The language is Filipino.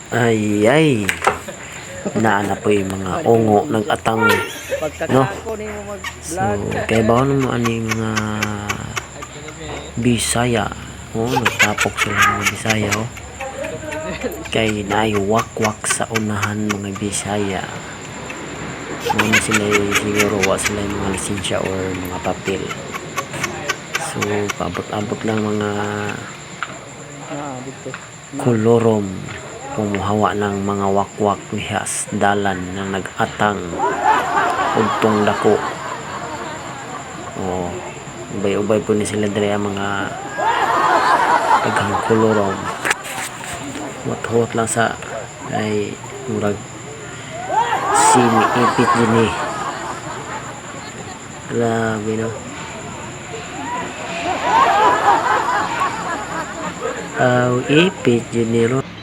Ay ay. Naana po yung mga ungo nag-atang no. So kay ba mo ani mga Bisaya. Oh, nagtapok sila mga Bisaya oh. Kay naiwak-wak sa unahan mga Bisaya. Ano sila siguro wa sila yung mga lisensya or mga papel. So paabot-abot lang mga kolorom pumuhawa ng mga wakwak wihas dalan na nag-atang udtong dako. Oh, ubay-ubay po ni sila diri ang mga taghang kolorom. Hot lang sa ay murag simi-ipit din eh. Grabe no. Ipit din eh.